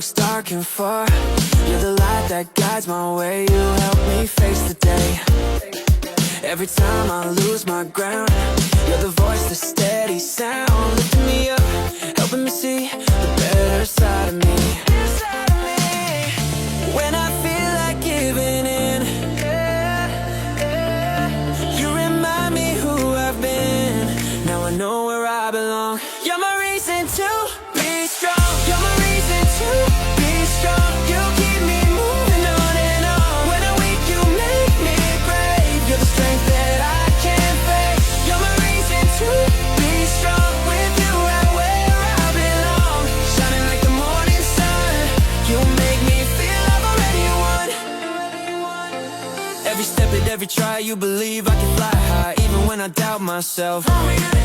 looks dark and far. You're the light that guides my way. You help me face the day. Every time I lose my ground, you're the voice, the steady sound, lifting me up, helping me see the better side of me. When I feel like giving in, you remind me who I've been. Now I know where I belong. You're my reason to be strong. You're my reason to be strong. You keep me moving on and on. When I'm weak, you make me brave. You're the strength that I can't fake. You're my reason to be strong. With you right where I belong, shining like the morning sun. You make me feel I've already won. Every step and every try, you believe I can fly high, even when I doubt myself.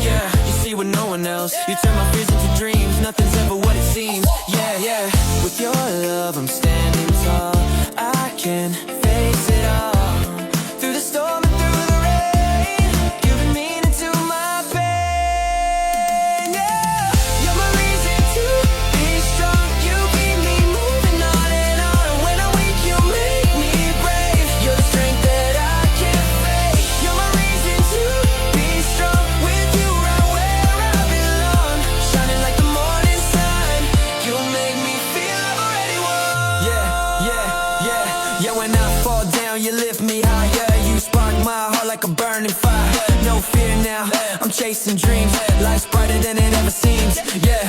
Yeah, you see what no one else. You turn my fears into dreams. Nothing's ever what it seems. Yeah, yeah. With your love, I'm standing tall. I can face it all. Through the storm and through the rain, giving meaning to my pain. Yeah, you're my reason to be strong. You keep me moving on and on. When I'm weak, you make me brave. You're the strength that I can't fake. You're my reason to be strong. With you right where I belong, shining like the morning sun. You make me feel I've already won. Yeah, yeah, yeah, yeah. When I fall down, you lift me higher. You spark my heart like a burning fire. No fear now, I'm chasing dreams. Life's brighter than it ever seems. Yeah,